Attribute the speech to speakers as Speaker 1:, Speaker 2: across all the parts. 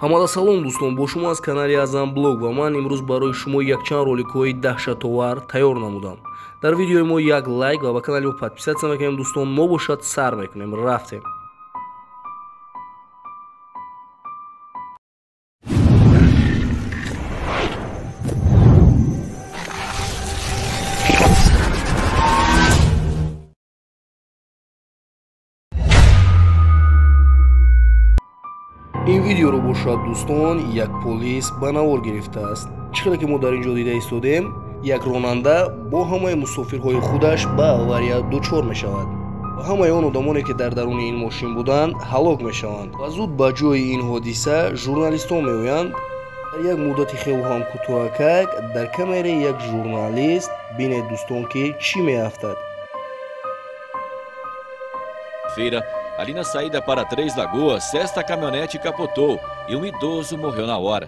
Speaker 1: ҳамада салом дӯстон, бо шумо аз канали Азам блог ва ман имрӯз барои шумо якчанд роликҳои даҳшатовар тайёр намудам. дар видеои мо як лайк ва ба канали мо подписатсия мекунем дӯстон, мо бошад сар мекунем. рафтем. ин видеоро бошад дӯстон, як полис ба навор гирифтааст. чӣ хеле ки мо дар ин ҷо дида истодем, як ронанда бо ҳамаи мусофирҳои худаш ба авария дучор мешавад ва ҳамаи он одамоне ки дар даруни ин мошин буданд ҳалок мешаванд ва зуд ба ҷои ин ҳодиса журналистон меоянд. дар як муддати хеле ҳам кӯтоҳакак дар камераи як журналист бинед дӯстон ки чӣ меафтад.
Speaker 2: Feira, ali na saída para Três Lagoas, esta caminhonete capotou e um idoso morreu na hora.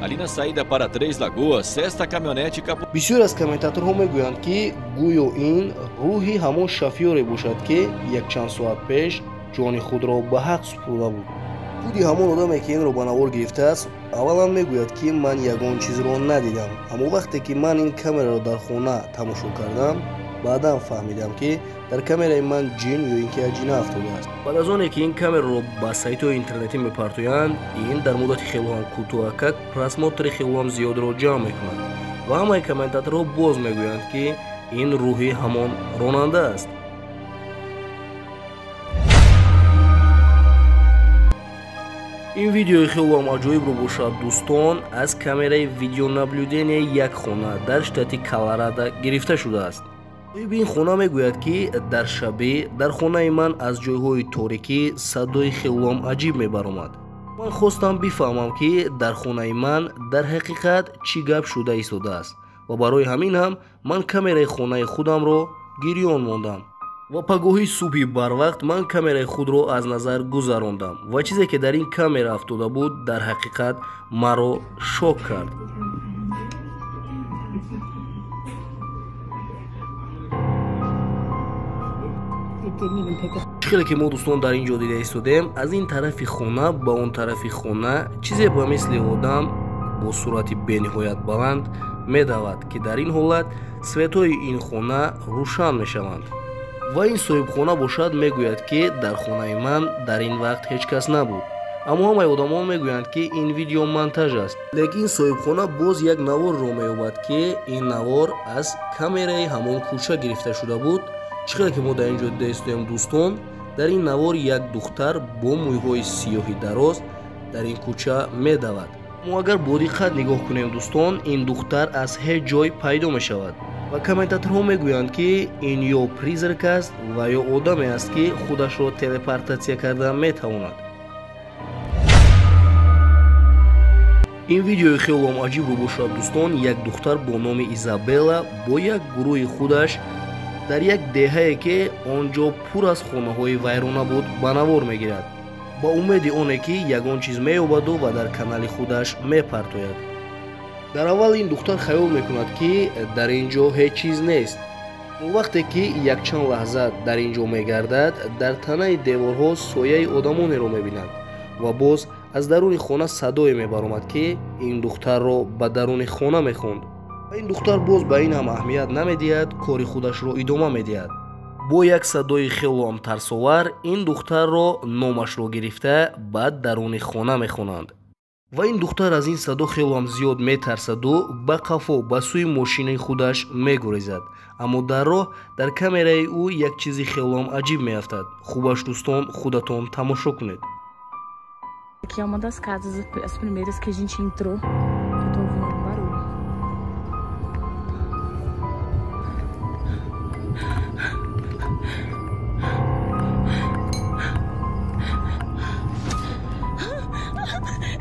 Speaker 2: Ali na saída para Três Lagoas, esta caminhonete capotou.
Speaker 1: бисёр аз комментаторҳо мегӯянд ки гӯё ин рӯҳи ҳамон шофёре бошад ки якчанд соат пеш ҷони худро ба ҳақ супурда буд. худи ҳамон одаме ки инро ба навор гирифтааст аввалан мегӯяд ки ман ягон чизро надидам, аммо вақте ки ман ин камераро дар хона тамошо кардам, баъдан фаҳмидам ки дар камераи ман ҷин ё ин ки аҷина афтодааст. баъд аз оне ки ин камераро ба сайтҳои интернетӣ мепартоянд, ин дар муддати хелоҳам кӯтоҳакак просмотри хелоҳам зиёдро ҷамъ мекунад ва ҳамаи комментаторҳо боз мегӯянд ки ин рӯҳи ҳамон ронанда аст. ин видеои хелоҳам аҷоибро бошад дӯстон, аз камераи видеонаблюденияи як хона дар штати Колорадо гирифта шудааст. соҳиби ин хона мегӯяд ки дар шабе дар хонаи ман аз ҷойҳои торикӣ садои хелоҳам аҷиб мебаромад. ман хостам бифаҳмам ки дар хонаи ман дар ҳақиқат чӣ гап шуда истодааст ва барои ҳамин ҳам ман камераи хонаи худамро гирён мондам ва пагоҳи субҳи барвақт ман камераи худро аз назар гузарондам ва чизе ки дар ин камера афтода буд дар ҳақиқат маро шок кард. чӣ хеле ки мо дӯстон дар ин ҷо дида истодем, аз ин тарафи хона ба он тарафи хона чизе ба мисли одам бо сурати бениҳоят баланд медавад ки дар ин ҳолат светҳои ин хона рӯшан мешаванд ва ин соҳибхона бошад мегӯяд ки дар хонаи ман дар ин вақт ҳеҷ кас набуд, аммо ҳамаи одамон мегӯянд ки ин видео монтаж аст. лекин соҳибхона боз як наворро меёбад ки ин навор аз камераи ҳамон кӯча гирифта шуда буд. чӣ хеле ки мо дар ин ҷо дида истоем дӯстон, дар ин навор як духтар бо мӯйҳои сиёҳи дароз дар ин кӯча медавад. мо агар бодиққат нигоҳ кунем дӯстон, ин духтар аз ҳеҷ ҷой пайдо мешавад ва комментаторҳо мегӯянд ки ин ё призрак аст ва ё одаме аст ки худашро телепортатсия карда метавонад. ин видеои хелоҳам аҷибро бошад дӯстон, як духтар бо номи Изабелла бо як гурӯҳи худаш дар як деҳае ки он ҷо пур аз хонаҳои вайрона буд ба навор мегирад ба умеди оне ки ягон чиз меёбаду ва дар канали худаш мепартояд. дар аввал ин духтар хаёл мекунад ки дар ин ҷо ҳеҷ чиз нест. вақте ки якчанд лаҳза дар ин ҷо мегардад, дар танаи деворҳо сояи одамонеро мебинад ва боз аз даруни хона садое мебаромад ки ин духтарро ба даруни хона мехонд. ин духтар боз ба ин ҳам аҳамият намедиҳад, кори худашро идома медиҳад. бо як садои хелоҳам тарсовар ин духтарро номашро гирифта баъд даруни хона мехонанд ва ин духтар аз ин садо хелоҳам зиёд метарсаду ба қафо ба сӯи мошини худаш мегурезад, аммо дар роҳ дар камераи ӯ як чизи хелоҳам аҷиб меафтад. хубаш дӯстон, худатон тамошо кунед.
Speaker 3: Aqui é uma das casas, as primeiras que a gente entrou. Eu tô ouvindo um barulho.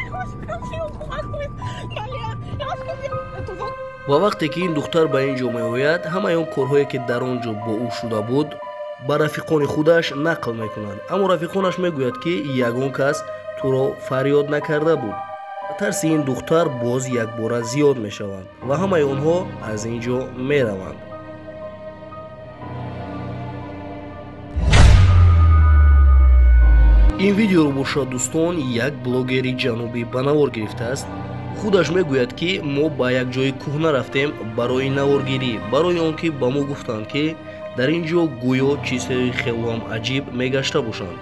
Speaker 3: Eu acho que eu vi alguma coisa. Maria, eu acho que eu vi. Eu tô voltando.
Speaker 1: ва вақте ки ин духтар ба ин ҷо меояд, ҳамаи он корҳое ки дар он ҷо бо ӯ шуда буд ба рафиқони худаш нақл мекунад, аммо рафиқонаш мегӯяд ки ягон кас туро фарёд накарда буд. тарси ин духтар боз якбора зиёд мешаванд ва ҳамаи онҳо аз ин ҷо мераванд. ин видеоро бошад дӯстон як блогери ҷанубӣ ба навор гирифтааст. худаш мегӯяд ки мо ба як ҷои кӯҳна рафтем барои наворгирӣ, барои он ки ба мо гуфтанд ки дар ин ҷо гӯё чизҳои хелом аҷиб мегашта бошанд.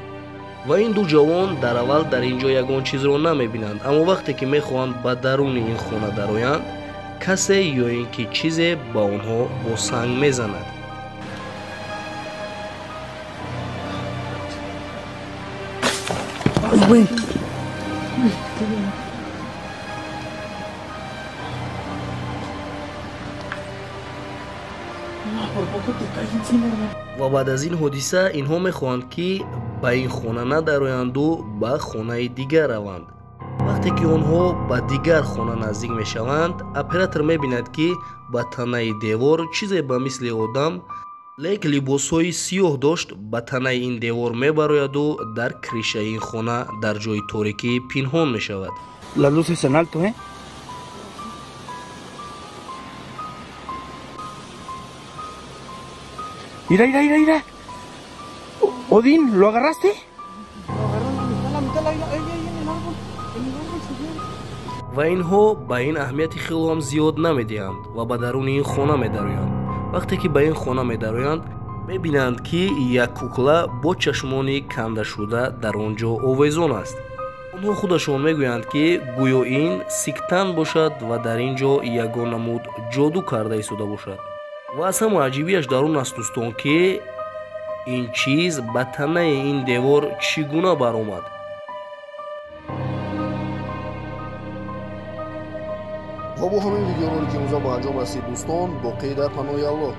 Speaker 1: ва ин ду ҷавон дар аввал дар ин ҷо ягон чизро намебинанд, аммо вақте ки мехоҳанд ба даруни ин хона дароянд, касе ё ин ки чизе ба онҳо бо санг мезанад. ва баъд аз ин ҳодиса инҳо мехоҳанд ки ба ин хона надароянду ба хонаи дигар раванд. вақте ки онҳо ба дигар хона наздик мешаванд, оператор мебинад ки ба танаи девор чизе ба мисли одам лек либосҳои сиёҳ дошт, ба танаи ин девор мебарояду дар кришаи ин хона дар ҷои торикӣ пинҳон мешавад.
Speaker 4: Las luces en alto, ¿eh? Mira, mira, mira, mira. Odín, ¿lo agarraste?
Speaker 5: Lo agarró en la mitad, ahí en el árbol se vio.
Speaker 1: ва инҳо ба ин аҳамияти хелоам зиёд намедиҳанд ва ба даруни ин хона медароянд. вақте ки ба ин хона медароянд, мебинанд ки як кукла бо чашмони кандашуда дар он ҷо овезон аст. онҳо худашон мегӯянд ки гӯё ин сиктан бошад ва дар ин ҷо ягон намуд ҷоду карда истода бошад. ва аз ҳама аҷибияш дар он аст дӯстон ки ин чиз ба танаи ин девор чӣ гуна баромад.
Speaker 6: ва бо ҳамин видеоҳои ки имрӯза ба анҷом расид дӯстон, боқӣ дар паноҳи Аллоҳ.